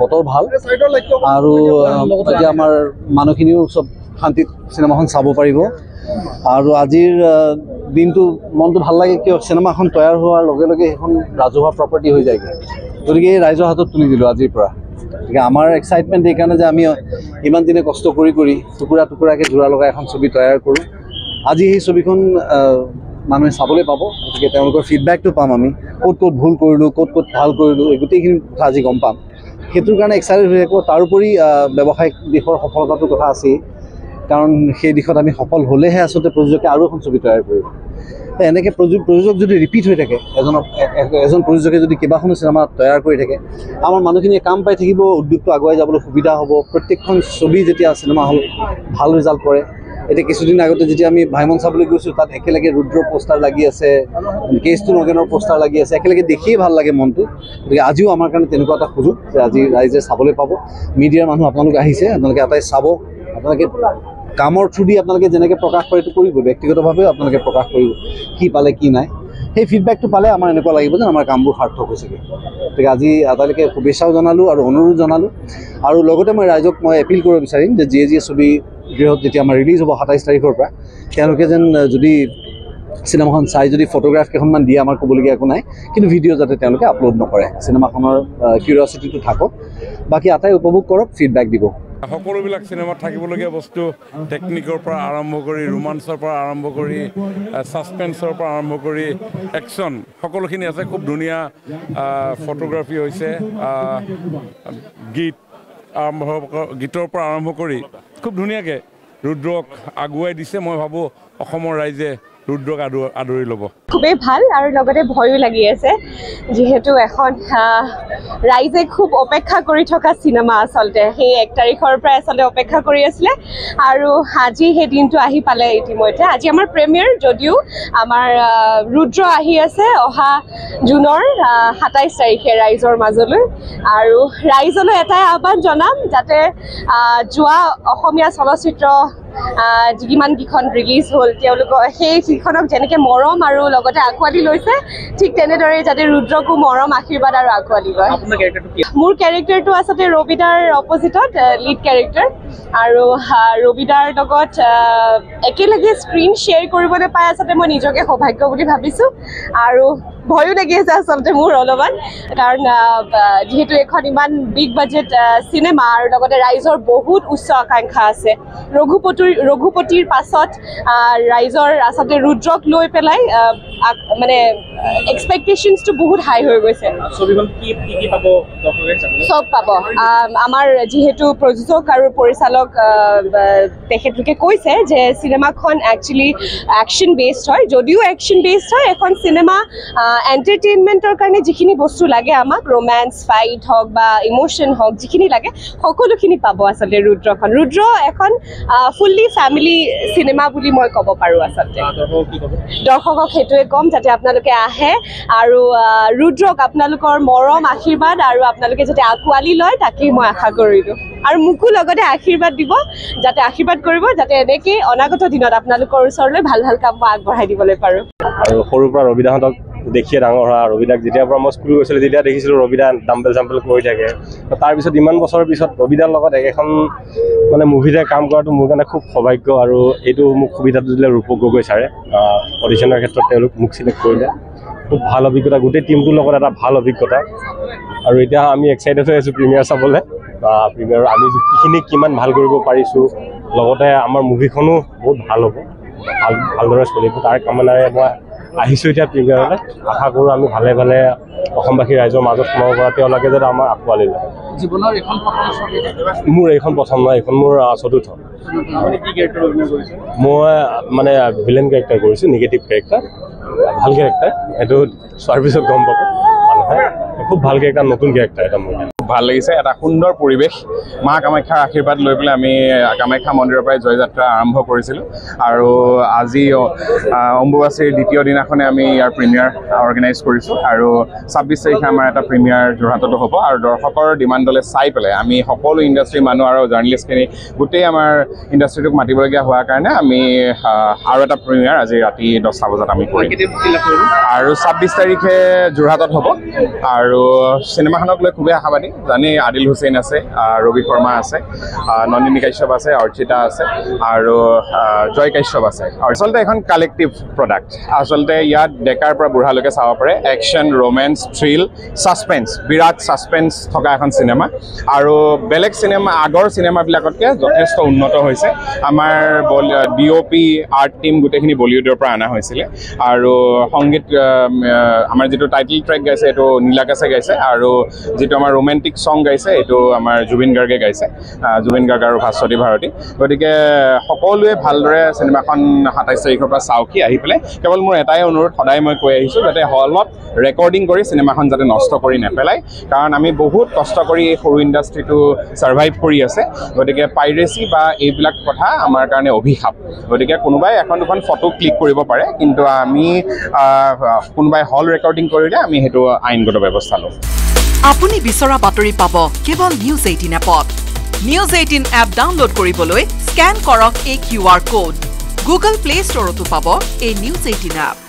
বতৰ ভাল আৰু এতিয়া আমাৰ মানুহখিনিও চব শান্তিত চিনেমাখন চাব পাৰিব আৰু আজিৰ দিনটো মনটো ভাল লাগে কিয় চিনেমাখন তৈয়াৰ হোৱাৰ লগে লগে সেইখন ৰাজহুৱা প্ৰপাৰ্টি হৈ যায়গৈ গতিকে ৰাইজৰ হাতত তুলি দিলোঁ আজিৰ পৰা গতিকে আমাৰ এক্সাইটমেণ্ট এইকাৰণে যে আমি ইমান দিনে কষ্ট কৰি টুকুৰা টুকুৰাকৈ জোৰা লগাই এখন ছবি তৈয়াৰ কৰোঁ আজি সেই ছবিখন মানুহে চাবলৈ পাব গতিকে তেওঁলোকৰ ফিডবেকটো পাম আমি ক'ত ভুল কৰিলোঁ ক'ত ভাল কৰিলোঁ এই গোটেইখিনি কথা আজি গম পাম সেইটোৰ কাৰণে এক্সাইটেড হৈ থাকোঁ তাৰোপৰি ব্যৱসায়িক দিশৰ সফলতাটোৰ কথা আছেই কাৰণ সেই দিশত আমি সফল হ'লেহে আচলতে প্ৰযোজকে আৰু এখন ছবি তৈয়াৰ কৰিব এনেকৈ প্ৰযোজক যদি ৰিপিট হৈ থাকে এজন প্ৰযোজকে যদি কেইবাখনো চিনেমা তৈয়াৰ কৰি থাকে আমাৰ মানুহখিনিয়ে কাম পাই থাকিব উদ্যোগটো আগুৱাই যাবলৈ সুবিধা হ'ব প্ৰত্যেকখন ছবি যেতিয়া চিনেমা হল ভাল ৰিজাল্ট কৰে এতিয়া কিছুদিন আগতে যেতিয়া আমি ভাইমন চাবলৈ গৈছোঁ তাত একেলগে ৰুদ্ৰ পোষ্টাৰ লাগি আছে কেছটো নগেনৰ পোষ্টাৰ লাগি আছে একেলগে দেখিয়ে ভাল লাগে মনটো গতিকে আজিও আমাৰ কাৰণে তেনেকুৱা এটা সুযোগ যে আজি ৰাইজে চাবলৈ পাব মিডিয়াৰ মানুহ আপোনালোকে আহিছে আপোনালোকে আটাই চাব আপোনালোকে কামৰ থ্ৰুদি আপোনালোকে যেনেকৈ প্ৰকাশ কৰে এইটো কৰিব ব্যক্তিগতভাৱেও আপোনালোকে প্ৰকাশ কৰিব কি পালে কি নাই সেই ফিডবেকটো পালে আমাৰ এনেকুৱা লাগিব যে আমাৰ কামবোৰ সাৰ্থক হৈছেগৈ গতিকে আজি আটাইলৈকে শুভেচ্ছাও জনালোঁ আৰু অনুৰোধ জনালোঁ আৰু লগতে মই ৰাইজক মই এপিল কৰিব বিচাৰিম যে যিয়ে ছবি গৃহত যেতিয়া আমাৰ ৰিলিজ হ'ব 27 তাৰিখৰ পৰা তেওঁলোকে যেন যদি চিনেমাখন চাই যদি ফটোগ্ৰাফ কেইখনমান দিয়ে আমাৰ ক'বলগীয়া একো নাই কিন্তু ভিডিঅ' যাতে তেওঁলোকে আপলোড নকৰে চিনেমাখনৰ কিউৰিঅচিটিটো থাকক বাকী আটাই উপভোগ কৰক ফিডবেক দিব সকলোবিলাক চিনেমাত থাকিবলগীয়া বস্তু টেকনিকৰ পৰা আৰম্ভ কৰি ৰোমাঞ্চৰ পৰা আৰম্ভ কৰি ছাছপেন্সৰ পৰা আৰম্ভ কৰি একশ্যন সকলোখিনি আছে খুব ধুনীয়া ফটোগ্ৰাফি হৈছে গীতৰ পৰা আৰম্ভ কৰি খুব ধুনীয়াকৈ ৰুদ্ৰক আগুৱাই দিছে মই ভাবোঁ অসমৰ ৰাইজে ৰুদ্ৰক আদৰি ল'ব খুবেই ভাল আৰু লগতে ভয়ো লাগি আছে যিহেতু এখন ৰাইজে খুব অপেক্ষা কৰি থকা চিনেমা আচলতে সেই 1 তাৰিখৰ পৰাই আচলতে অপেক্ষা কৰি আছিলে আৰু আজি সেই দিনটো আহি পালে ইতিমধ্যে আজি আমাৰ প্ৰিমিয়াৰ যদিও আমাৰ ৰুদ্ৰ আহি আছে অহা জুনৰ 27 তাৰিখে ৰাইজৰ মাজলৈ আৰু ৰাইজলৈ এটাই আহ্বান জনাম যাতে যোৱা অসমীয়া চলচ্চিত্ৰ যিমানকেইখন ৰিলিজ হ'ল তেওঁলোকৰ সেইখনক যেনেকৈ মৰম আৰু লগতে আঁকোৱালি লৈছে ঠিক তেনেদৰে যাতে ৰুদ্ৰকো মৰম আশীৰ্বাদ আৰু আঁকোৱালি লয় মোৰ কেৰেক্টাৰটো আচলতে ৰবিদাৰ অপজিটত লিড কেৰেক্টাৰ আৰু ৰবিদাৰ লগত একেলগে স্ক্ৰীণ শ্বেয়াৰ কৰিবলৈ পাই আচলতে মই নিজকে সৌভাগ্য বুলি ভাবিছোঁ আৰু ভয়ো লাগি আছে আচলতে মোৰ অলপমান কাৰণ যিহেতু এখন ইমান বিগ বাজেট চিনেমা আৰু লগতে ৰাইজৰ বহুত উচ্চ আকাংক্ষা আছে ৰঘুপতিৰ পাছত ৰাইজৰ আচলতে ৰুদ্ৰক লৈ পেলাই মানে এক্সপেক্টেশ্যনছটো বহুত হাই হৈ গৈছে চব পাব আমাৰ যিহেতু প্ৰযোজক আৰু পৰিচালক তেখেতলোকে কৈছে যে চিনেমাখন একচুৱেলি একশ্যন বেছড হয় যদিও একশ্যন বেছড হয় এখন চিনেমা এণ্টাৰটেইনমেণ্টৰ কাৰণে যিখিনি বস্তু লাগে আমাক ৰোমেন্স ফাইট হওক বা ইম'শ্যন হওক যিখিনি লাগে সকলোখিনি পাব আচলতে ৰুদ্ৰ এখন ফুল্লি ফেমিলি চিনেমা বুলি মই ক'ব পাৰোঁ আচলতে দৰ্শকক সেইটোৱে ক'ম যাতে আপোনালোকে আহে আৰু ৰুদ্ৰক আপোনালোকৰ মৰম আশীৰ্বাদ আৰু আপোনালোকে যাতে আঁকোৱালি লয় তাকেই মই আশা কৰিলোঁ আৰু মোকো লগতে আশীৰ্বাদ দিব যাতে আশীৰ্বাদ কৰিব যাতে এনেকৈ অনাগত দিনত আপোনালোকৰ ওচৰলৈ ভাল ভাল কাম মই আগবঢ়াই দিবলৈ পাৰোঁ আৰু সৰুৰ পৰা ৰবিদাহঁতক দেখিয়ে ডাঙৰ হোৱা ৰবিদাক যেতিয়াৰ পৰা মই স্কুল গৈছিলোঁ তেতিয়া দেখিছিলোঁ ৰবিদা ডাম্বেল চাম্বেল কৰি থাকে তাৰপিছত ইমান বছৰৰ পিছত ৰবিদাৰ লগত এখন মানে মুভিতে কাম কৰাটো মোৰ কাৰণে খুব সৌভাগ্য আৰু এইটো মোক সুবিধাটো দিলে ৰূপক গগৈ ছাৰে অডিশ্যনৰ ক্ষেত্ৰত তেওঁলোক মোক চিলেক্ট কৰিলে খুব ভাল অভিজ্ঞতা গোটেই টিমটোৰ লগত এটা ভাল অভিজ্ঞতা আৰু এতিয়া আমি এক্সাইটেড হৈ আছোঁ প্ৰিমিয়াৰ চাবলৈ প্ৰিমিয়াৰ আমি যিখিনি কিমান ভাল কৰিব পাৰিছোঁ লগতে আমাৰ মুভিখনো বহুত ভাল হ'ব ভালদৰে চলিব তাৰ কামনাৰে মই আহিছোঁ এতিয়া প্ৰিমিয়াৰলৈ আশা কৰোঁ আমি ভালে ভালে অসমবাসী ৰাইজৰ মাজত সোমাব পৰা তেওঁলোকে যাতে আমাৰ আঁকোৱালি লয় মোৰ এইখন প্ৰথম নহয় এইখন মোৰ চতুৰ্থ মই মানে ভিলেন কেৰেক্টাৰ কৰিছোঁ নিগেটিভ কেৰেক্টাৰ ভাল কেৰেক্টাৰ এইটো চোৱাৰ পিছত গম পাব মানুহে খুব ভাল কেৰেক্টাৰ নতুন কেৰেক্টাৰ এটা মোৰ ভাল লাগিছে এটা সুন্দৰ পৰিৱেশ মা কামাখ্যাৰ আশীৰ্বাদ লৈ পেলাই আমি কামাখ্যা মন্দিৰৰ পৰাই জয়যাত্ৰা আৰম্ভ কৰিছিলোঁ আৰু আজি অম্বুবাচীৰ দ্বিতীয় দিনাখনে আমি ইয়াৰ প্ৰিমিয়াৰ অৰ্গেনাইজ কৰিছোঁ আৰু 26 তাৰিখে আমাৰ এটা প্ৰিমিয়াৰ যোৰহাটতো হ'ব আৰু দৰ্শকৰ ডিমাণ্ডলৈ চাই পেলাই আমি সকলো ইণ্ডাষ্ট্ৰীৰ মানুহ আৰু জাৰ্নেলিষ্টখিনি গোটেই আমাৰ ইণ্ডাষ্ট্ৰীটোক মাতিবলগীয়া হোৱাৰ কাৰণে আমি আৰু এটা প্ৰিমিয়াৰ আজি ৰাতি 10টা বজাত আমি কৰিম আৰু 26 তাৰিখে যোৰহাটত হ'ব আৰু চিনেমাখনক লৈ খুবেই আশাবাদী জানেই আদিল হুছেইন আছে, ৰবি শৰ্মা আছে, নন্দিনী কাশ্যপ আছে, অৰ্চিতা আছে আৰু জয় কাশ্যপ আছে। আচলতে এখন কালেক্টিভ প্ৰডাক্ট। আচলতে ইয়াত ডেকাৰ পৰা বুঢ়ালৈকে চাব পাৰে। একশ্যন, ৰোমেন্স, থ্ৰিল, ছাছপেন্স, বিৰাট ছাছপেন্স থকা এখন চিনেমা আৰু বেলেগ চিনেমা আগৰ চিনেমাবিলাকতকৈ যথেষ্ট উন্নত হৈছে। আমাৰ DOP আৰ্ট টিম গোটেইখিনি বলিউডৰ পৰা অনা হৈছিলে আৰু সংগীত আমাৰ যিটো টাইটেল ট্ৰেক গাইছে এইটো নীলাকাশে গাইছে আৰু যিটো আমাৰ ৰোমেণ্টিক ছং গাইছে এইটো আমাৰ জুবিন গাৰ্গে গাইছে, জুবিন গাৰ্গ আৰু ভাস্বতী ভাৰতী। গতিকে সকলোৱে ভালদৰে চিনেমাখন 27 তাৰিখৰ পৰা চাওকি আহি পেলাই। কেৱল মোৰ এটাই অনুৰোধ, সদায় মই কৈ আহিছোঁ, যাতে হলত ৰেকৰ্ডিং কৰি চিনেমাখন যাতে নষ্ট কৰি নেপেলায়, কাৰণ আমি বহুত কষ্ট কৰি এই সৰু ইণ্ডাষ্ট্ৰিটো ছাৰ্ভাইভ কৰি আছে। গতিকে পাইৰেচি বা এইবিলাক কথা আমাৰ কাৰণে অভিশাপ। গতিকে কোনোবাই এখন দুখন ফটো ক্লিক কৰিব পাৰে, কিন্তু আমি কোনোবাই হল ৰেকৰ্ডিং কৰিলে আমি সেইটো আইনগত ব্যৱস্থা ল'ম। আপুনি বিচৰা বাতৰি পাব কেৱল নিউজ 18 এপত। নিউজ 18 এপ ডাউনলোড কৰিবলৈ স্কেন কৰক এই QR কোড। গুগল প্লে ষ্টৰতো পাব এই নিউজ 18 এপ।